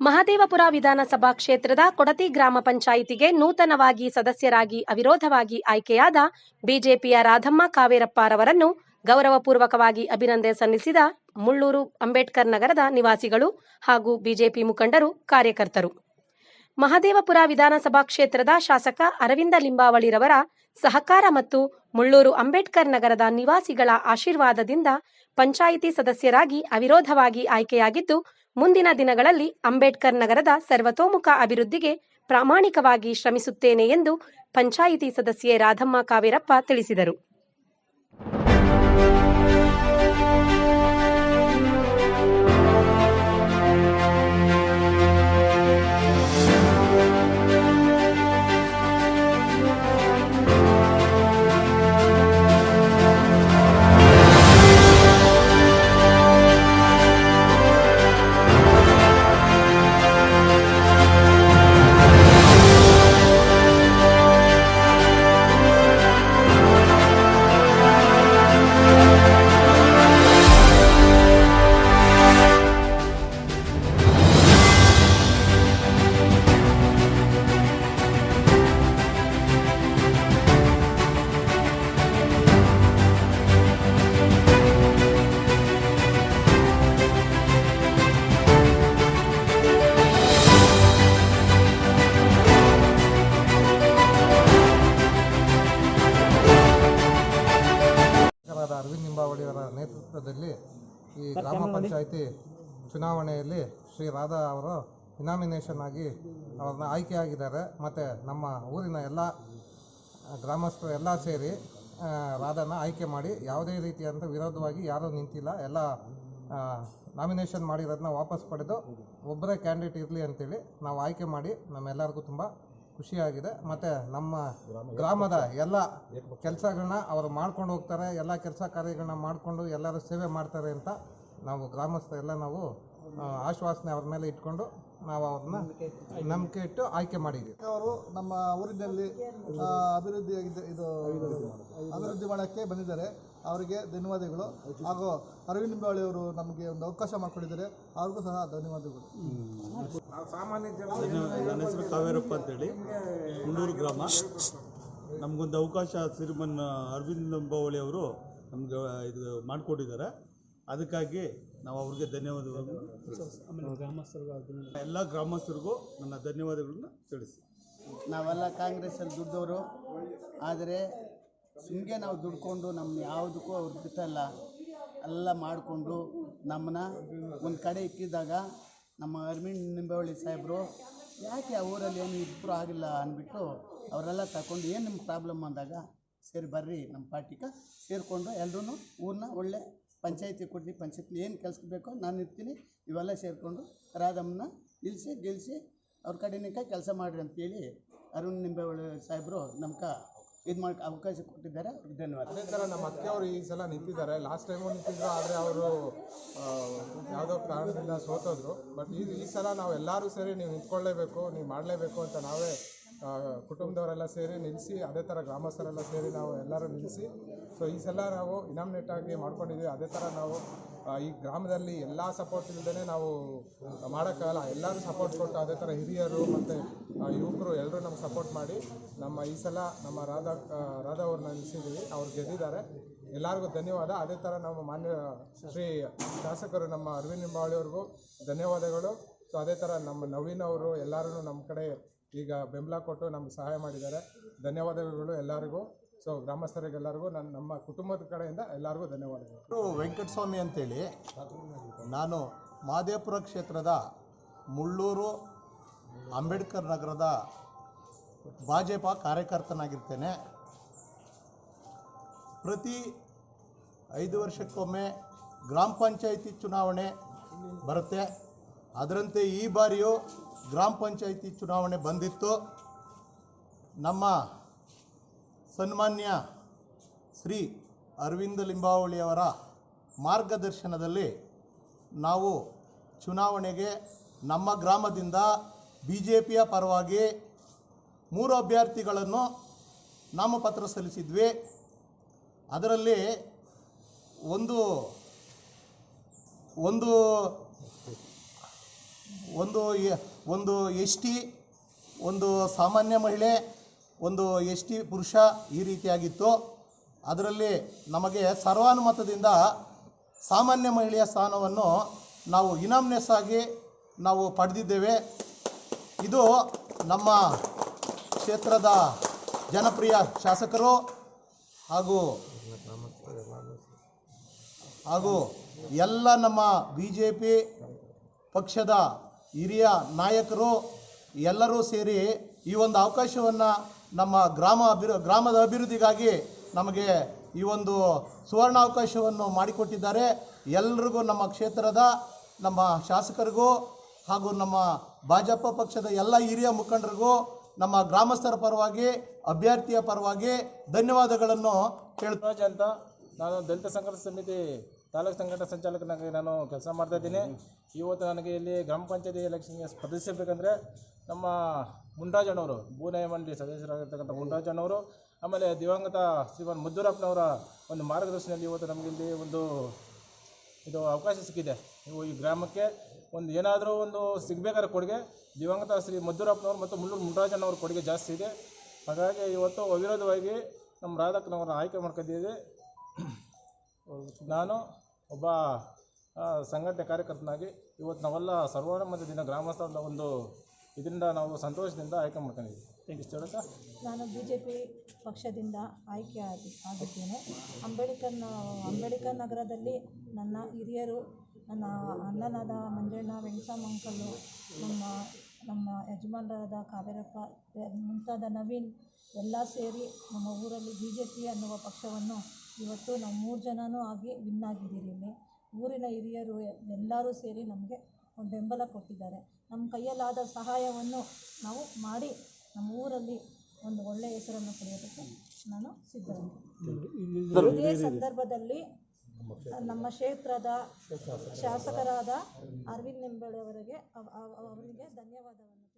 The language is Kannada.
ಮಹದೇವಪುರ ವಿಧಾನಸಭಾ ಕ್ಷೇತ್ರದ ಕೊಡತಿ ಗ್ರಾಮ ಪಂಚಾಯಿತಿಗೆ ನೂತನವಾಗಿ ಸದಸ್ಯರಾಗಿ ಅವಿರೋಧವಾಗಿ ಆಯ್ಕೆಯಾದ ಬಿಜೆಪಿಯ ರಾಧಮ್ಮ ಕಾವೇರಪ್ಪರವರನ್ನು ಗೌರವಪೂರ್ವಕವಾಗಿ ಅಭಿನಂದನೆ ಸಲ್ಲಿಸಿದ ಮುಳ್ಳೂರು ಅಂಬೇಡ್ಕರ್ ನಗರದ ನಿವಾಸಿಗಳು ಹಾಗೂ ಬಿಜೆಪಿ ಮುಖಂಡರು, ಕಾರ್ಯಕರ್ತರು. ಮಹದೇವಪುರ ವಿಧಾನಸಭಾ ಕ್ಷೇತ್ರದ ಶಾಸಕ ಅರವಿಂದ ಲಿಂಬಾವಳಿರವರ ಸಹಕಾರ ಮತ್ತು ಮುಳ್ಳೂರು ಅಂಬೇಡ್ಕರ್ ನಗರದ ನಿವಾಸಿಗಳ ಆಶೀರ್ವಾದದಿಂದ ಪಂಚಾಯಿತಿ ಸದಸ್ಯರಾಗಿ ಅವಿರೋಧವಾಗಿ ಆಯ್ಕೆಯಾಗಿದ್ದು, ಮುಂದಿನ ದಿನಗಳಲ್ಲಿ ಅಂಬೇಡ್ಕರ್ ನಗರದ ಸರ್ವತೋಮುಖ ಅಭಿವೃದ್ಧಿಗೆ ಪ್ರಾಮಾಣಿಕವಾಗಿ ಶ್ರಮಿಸುತ್ತೇನೆ ಎಂದು ಪಂಚಾಯಿತಿ ಸದಸ್ಯೆ ರಾಧಮ್ಮ ಕಾವೇರಪ್ಪ ತಿಳಿಸಿದರು. ಅರವಿಂದ ಲಿಂಬಾವಳಿಯವರ ನೇತೃತ್ವದಲ್ಲಿ ಈ ಗ್ರಾಮ ಪಂಚಾಯಿತಿ ಚುನಾವಣೆಯಲ್ಲಿ ಶ್ರೀ ರಾಧಾ ಅವರು ಇನಾಮಿನೇಷನ್ ಆಗಿ ಅವ್ರನ್ನ ಆಯ್ಕೆಯಾಗಿದ್ದಾರೆ. ಮತ್ತು ನಮ್ಮ ಊರಿನ ಎಲ್ಲ ಗ್ರಾಮಸ್ಥರು ಎಲ್ಲ ಸೇರಿ ರಾಧಾನ ಆಯ್ಕೆ ಮಾಡಿ ಯಾವುದೇ ರೀತಿಯಾದಂಥ ವಿರೋಧವಾಗಿ ಯಾರೂ ನಿಂತಿಲ್ಲ. ಎಲ್ಲ ನಾಮಿನೇಷನ್ ಮಾಡಿರೋದನ್ನ ವಾಪಸ್ ಪಡೆದು ಒಬ್ಬರೇ ಕ್ಯಾಂಡಿಡೇಟ್ ಇರಲಿ ಅಂತೇಳಿ ನಾವು ಆಯ್ಕೆ ಮಾಡಿ ನಮ್ಮೆಲ್ಲರಿಗೂ ತುಂಬ ಖುಷಿಯಾಗಿದೆ. ಮತ್ತು ನಮ್ಮ ಗ್ರಾಮದ ಎಲ್ಲ ಕೆಲಸಗಳನ್ನ ಅವರು ಮಾಡ್ಕೊಂಡು ಹೋಗ್ತಾರೆ, ಎಲ್ಲ ಕೆಲಸ ಕಾರ್ಯಗಳನ್ನ ಮಾಡಿಕೊಂಡು ಎಲ್ಲರೂ ಸೇವೆ ಮಾಡ್ತಾರೆ ಅಂತ ನಾವು ಗ್ರಾಮಸ್ಥರೆಲ್ಲ ನಾವು ಆಶ್ವಾಸನೆ ಅವ್ರ ಮೇಲೆ ಇಟ್ಕೊಂಡು ನಾವು ಅವ್ರನ್ನ ನಂಬಿಕೆ ಇಟ್ಟು ಆಯ್ಕೆ ಮಾಡಿದ್ದೀವಿ. ಅವರು ನಮ್ಮ ಊರಿನಲ್ಲಿ ಅಭಿವೃದ್ಧಿ ಮಾಡೋಕ್ಕೆ ಬಂದಿದ್ದಾರೆ. ಅವರಿಗೆ ಧನ್ಯವಾದಗಳು. ಹಾಗೂ ಅರವಿಂದ ಲಿಂಬಾವಳಿ ಅವರು ನಮಗೆ ಒಂದು ಅವಕಾಶ ಮಾಡಿಕೊಟ್ಟಿದ್ದಾರೆ, ಅವ್ರಿಗೂ ಸಹ ಧನ್ಯವಾದಗಳು. ನನ್ನ ಹೆಸರು ಕಾವೇರಪ್ಪ ಅಂತೇಳಿ, ಮುಳ್ಳೂರು ಗ್ರಾಮ. ನಮಗೊಂದು ಅವಕಾಶ ಶ್ರೀಮನ್ ಅರವಿಂದ ಲಿಂಬಾವಳಿ ಅವರು ನಮ್ಗೆ ಇದು ಮಾಡಿಕೊಟ್ಟಿದ್ದಾರೆ. ಅದಕ್ಕಾಗಿ ನಾವು ಅವ್ರಿಗೆ ಧನ್ಯವಾದಗಳು, ಎಲ್ಲ ಗ್ರಾಮಸ್ಥರಿಗೂ ನನ್ನ ಧನ್ಯವಾದಗಳನ್ನ ತಿಳಿಸಿ. ನಾವೆಲ್ಲ ಕಾಂಗ್ರೆಸ್ಸಲ್ಲಿ ದುಡ್ದವರು, ಆದರೆ ಸುಮ್ಮನೆ ನಾವು ದುಡ್ಕೊಂಡು ನಮ್ಮನ್ನ ಯಾವುದಕ್ಕೂ ಅವ್ರು ಬಿಟ್ಟಲ್ಲ. ಎಲ್ಲ ಮಾಡಿಕೊಂಡು ನಮ್ಮನ್ನ ಒಂದು ಕಡೆ ಇಕ್ಕಿದಾಗ ನಮ್ಮ ಅರವಿಂದ ಲಿಂಬಾವಳಿ ಸಾಹೇಬರು ಯಾಕೆ ಆ ಊರಲ್ಲಿ ಏನು ಇಬ್ಬರು ಆಗಿಲ್ಲ ಅಂದ್ಬಿಟ್ಟು ಅವರೆಲ್ಲ ತಗೊಂಡು ಏನು ನಿಮ್ಮ ಪ್ರಾಬ್ಲಮ್ ಅಂದಾಗ ಸೇರಿ ಬರ್ರಿ ನಮ್ಮ ಪಾರ್ಟಿಗೆ ಸೇರಿಕೊಂಡು ಎಲ್ಲರೂ ಊರನ್ನ ಒಳ್ಳೆ ಪಂಚಾಯತಿ ಕೊಟ್ಟು ಪಂಚಾಯತಿ ಏನು ಕೆಲಸ ಬೇಕೋ ನಾನು ಇರ್ತೀನಿ, ಇವೆಲ್ಲ ಸೇರಿಕೊಂಡು ರಾಧಮ್ಮನ ನಿಲ್ಲಿಸಿ ಗೆಲ್ಲಿಸಿ ಅವ್ರ ಕಡೆನಿಕ ಕೆಲಸ ಮಾಡಿರಿ ಅಂತೇಳಿ ಅರವಿಂದ ಲಿಂಬಾವಳಿ ಸಾಹೇಬರು ನಮ್ಗೆ ಇದು ಮಾಡಿ ಅವಕಾಶ ಕೊಟ್ಟಿದ್ದಾರೆ. ಅವ್ರಿಗೆ ಧನ್ಯವಾದ. ಅದೇ ಥರ ನಮ್ಮ ಅತ್ತೆಯವರು ಈ ಸಲ ನಿಂತಿದ್ದಾರೆ. ಲಾಸ್ಟ್ ಟೈಮು ನಿಂತಿದ್ರು, ಆದರೆ ಅವರು ಯಾವುದೋ ಕಾರಣದಿಂದ ಸೋತೋದ್ರು. ಬಟ್ ಈ ಸಲ ನಾವು ಎಲ್ಲರೂ ಸೇರಿ ನೀವು ನಿಂತ್ಕೊಳ್ಳೇಬೇಕು, ನೀವು ಮಾಡಲೇಬೇಕು ಅಂತ ನಾವೇ ಕುಟುಂಬದವರೆಲ್ಲ ಸೇರಿ ನಿಲ್ಲಿಸಿ, ಅದೇ ಥರ ಗ್ರಾಮಸ್ಥರೆಲ್ಲ ಸೇರಿ ನಾವು ಎಲ್ಲರೂ ನಿಲ್ಲಿಸಿ ಸೊ ಈ ಸಲ ನಾವು ಇನಾಮಿನೇಟ್ ಆಗಿ ಮಾಡ್ಕೊಂಡಿದ್ದೀವಿ. ಅದೇ ಥರ ನಾವು ಈ ಗ್ರಾಮದಲ್ಲಿ ಎಲ್ಲ ಸಪೋರ್ಟ್ ಇಲ್ಲದೇ ನಾವು ಮಾಡೋಕ್ಕಾಗಲ್ಲ. ಎಲ್ಲರೂ ಸಪೋರ್ಟ್ ಕೊಟ್ಟು ಅದೇ ಥರ ಹಿರಿಯರು ಮತ್ತು ಯುವಕರು ಎಲ್ಲರೂ ನಮ್ಗೆ ಸಪೋರ್ಟ್ ಮಾಡಿ ನಮ್ಮ ಈ ಸಲ ನಮ್ಮ ರಾಧಾ ಅವ್ರನ್ನ ನಿಲ್ಲಿಸಿದ್ದೀವಿ. ಅವ್ರು ಗೆದ್ದಿದ್ದಾರೆ. ಎಲ್ಲರಿಗೂ ಧನ್ಯವಾದ. ಅದೇ ಥರ ನಮ್ಮ ಮಾನ್ಯ ಶ್ರೀ ಶಾಸಕರು ನಮ್ಮ ಅರವಿಂದ ಲಿಂಬಾವಳಿಯವ್ರಿಗೂ ಧನ್ಯವಾದಗಳು. ಸೊ ಅದೇ ಥರ ನಮ್ಮ ನವೀನ್ ಅವರು ಎಲ್ಲರೂ ನಮ್ಮ ಕಡೆ ಈಗ ಬೆಂಬಲ ಕೊಟ್ಟು ನಮ್ಗೆ ಸಹಾಯ ಮಾಡಿದ್ದಾರೆ. ಧನ್ಯವಾದಗಳು ಎಲ್ಲರಿಗೂ. ಸೊ ಗ್ರಾಮಸ್ಥರಿಗೆಲ್ಲರಿಗೂ ನಮ್ಮ ಕುಟುಂಬದ ಕಡೆಯಿಂದ ಎಲ್ಲರಿಗೂ ಧನ್ಯವಾದಗಳು. ವೆಂಕಟಸ್ವಾಮಿ ಅಂತೇಳಿ, ನಾನು ಮಹದೇವಪುರ ಕ್ಷೇತ್ರದ ಮುಳ್ಳೂರು ಅಂಬೇಡ್ಕರ್ ನಗರದ ಭಾಜಪ ಕಾರ್ಯಕರ್ತನಾಗಿರ್ತೇನೆ. ಪ್ರತಿ 5 ವರ್ಷಕ್ಕೊಮ್ಮೆ ಗ್ರಾಮ ಪಂಚಾಯಿತಿ ಚುನಾವಣೆ ಬರುತ್ತೆ. ಅದರಂತೆ ಈ ಬಾರಿಯೂ ಗ್ರಾಮ ಪಂಚಾಯಿತಿ ಚುನಾವಣೆ ಬಂದಿತ್ತು. ನಮ್ಮ ಸನ್ಮಾನ್ಯ ಶ್ರೀ ಅರವಿಂದ ಲಿಂಬಾವಳಿಯವರ ಮಾರ್ಗದರ್ಶನದಲ್ಲಿ ನಾವು ಚುನಾವಣೆಗೆ ನಮ್ಮ ಗ್ರಾಮದಿಂದ ಬಿಜೆಪಿಯ ಪರವಾಗಿ 3 ಅಭ್ಯರ್ಥಿಗಳನ್ನು ನಾಮಪತ್ರ ಸಲ್ಲಿಸಿದ್ವಿ. ಅದರಲ್ಲಿ ಒಂದು ಎಸ್ ಟಿ, ಒಂದು ಸಾಮಾನ್ಯ ಮಹಿಳೆ, ಒಂದು ಎಸ್ ಟಿ ಪುರುಷ ಈ ರೀತಿಯಾಗಿತ್ತು. ಅದರಲ್ಲಿ ನಮಗೆ ಸರ್ವಾನುಮತದಿಂದ ಸಾಮಾನ್ಯ ಮಹಿಳೆಯ ಸ್ಥಾನವನ್ನು ನಾವು ಇನಾಮ್ನೆಸ್ ಆಗಿ ನಾವು ಪಡೆದಿದ್ದೇವೆ. ಇದು ನಮ್ಮ ಕ್ಷೇತ್ರದ ಜನಪ್ರಿಯ ಶಾಸಕರು ಹಾಗೂ ಎಲ್ಲ ನಮ್ಮ BJP ಪಕ್ಷದ ಹಿರಿಯ ನಾಯಕರು ಎಲ್ಲರೂ ಸೇರಿ ಈ ಒಂದು ಅವಕಾಶವನ್ನು ನಮ್ಮ ಗ್ರಾಮದ ಅಭಿವೃದ್ಧಿಗಾಗಿ ನಮಗೆ ಈ ಒಂದು ಸುವರ್ಣ ಅವಕಾಶವನ್ನು ಮಾಡಿಕೊಟ್ಟಿದ್ದಾರೆ. ಎಲ್ರಿಗೂ ನಮ್ಮ ಕ್ಷೇತ್ರದ ನಮ್ಮ ಶಾಸಕರಿಗೂ ಹಾಗೂ ನಮ್ಮ ಭಾಜಪ ಪಕ್ಷದ ಎಲ್ಲ ಹಿರಿಯ ಮುಖಂಡರಿಗೂ ನಮ್ಮ ಗ್ರಾಮಸ್ಥರ ಪರವಾಗಿ ಅಭ್ಯರ್ಥಿಯ ಪರವಾಗಿ ಧನ್ಯವಾದಗಳನ್ನು ರಾಜ್ ಅಂತ ನಾನು ದಲಿತ ಸಂಘರ್ಷ ಸಮಿತಿ ತಾಲೂಕು ಸಂಘಟನಾ ಸಂಚಾಲಕನಾಗಿ ನಾನು ಕೆಲಸ ಮಾಡ್ತಾಯಿದ್ದೀನಿ. ಇವತ್ತು ನನಗೆ ಇಲ್ಲಿ ಗ್ರಾಮ ಪಂಚಾಯತಿ ಎಲೆಕ್ಷನ್ಗೆ ಸ್ಪರ್ಧಿಸಬೇಕಂದ್ರೆ ನಮ್ಮ ಮುನ್ರಾಜಣ್ಣವರು, ಭೂನ್ಯಾಯ ಮಂಡಳಿ ಸದಸ್ಯರಾಗಿರ್ತಕ್ಕಂಥ ಮುನ್ರಾಜಣ್ಣವರು, ಆಮೇಲೆ ದಿವಂಗತ ಶ್ರೀಮಾನ್ ಮುದ್ದೂರಪ್ಪನವರ ಒಂದು ಮಾರ್ಗದರ್ಶನದಲ್ಲಿ ಇವತ್ತು ನಮಗೆ ಇಲ್ಲಿ ಇದು ಅವಕಾಶ ಸಿಕ್ಕಿದೆ. ಈ ಗ್ರಾಮಕ್ಕೆ ಏನಾದರೂ ಒಂದು ಸಿಗಬೇಕಾದ್ರೆ ಕೊಡುಗೆ ದಿವಂಗತ ಶ್ರೀ ಮದ್ದೂರಪ್ಪನವರು ಮತ್ತು ಮುನ್ರಾಜಣ್ಣವ್ರ ಕೊಡುಗೆ ಜಾಸ್ತಿ ಇದೆ. ಹಾಗಾಗಿ ಇವತ್ತು ಅವಿರೋಧವಾಗಿ ನಮ್ಮ ರಾಧಕ್ಕನವರನ್ನ ಆಯ್ಕೆ ಮಾಡ್ಕೊಂಡಿದ್ದೀವಿ. ನಾನು ಒಬ್ಬ ಸಂಘಟನೆ ಕಾರ್ಯಕರ್ತನಾಗಿ ಇವತ್ತು ನಾವೆಲ್ಲ ಸರ್ವಾನುಮತದಿಂದ ಗ್ರಾಮಸ್ಥರ ಇದರಿಂದ ನಾವು ಸಂತೋಷದಿಂದ ಆಯ್ಕೆ ಮಾಡ್ಕೊಂಡಿದ್ದೀವಿ. ಇಷ್ಟು ಹೇಳುತ್ತಾ ನಾನು BJP ಪಕ್ಷದಿಂದ ಆಯ್ಕೆ ಆಗಿದ್ದೇನೆ. ಅಂಬೇಡ್ಕರ್ ನಗರದಲ್ಲಿ ನನ್ನ ಹಿರಿಯರು, ನನ್ನ ಅಣ್ಣನಾದ ಮಂಜಣ್ಣ, ವೆಂಕಟರಾಮ್ ಅಂಕಲ್ಲು, ನಮ್ಮ ಯಜಮಾನರಾದ ಕಾವೇರಪ್ಪ ಮುಂತಾದ ನವೀನ್ ಎಲ್ಲ ಸೇರಿ ನಮ್ಮ ಊರಲ್ಲಿ BJP ಅನ್ನುವ ಪಕ್ಷವನ್ನು ಇವತ್ತು ನಾವು 3 ಜನನೂ ಆಗಿ ವಿನ್ ಆಗಿದ್ದೀರಿ. ಇಲ್ಲಿ ಊರಿನ ಹಿರಿಯರು ಎಲ್ಲರೂ ಸೇರಿ ನಮಗೆ ಒಂದು ಬೆಂಬಲ ಕೊಟ್ಟಿದ್ದಾರೆ. ನಮ್ಮ ಕೈಯಲ್ಲಾದ ಸಹಾಯವನ್ನು ನಾವು ಮಾಡಿ ನಮ್ಮ ಊರಲ್ಲಿ ಒಂದು ಒಳ್ಳೆಯ ಹೆಸರನ್ನು ಪಡೆಯೋದಕ್ಕೆ ನಾನು ಸಿದ್ಧರಾಗಿದ್ದೀನಿ. ಇದೇ ಸಂದರ್ಭದಲ್ಲಿ ನಮ್ಮ ಕ್ಷೇತ್ರದ ಶಾಸಕರಾದ ಅರವಿಂದ್ ನಿಂಬಾಳೆ ಅವರಿಗೆ ಧನ್ಯವಾದವನ್ನು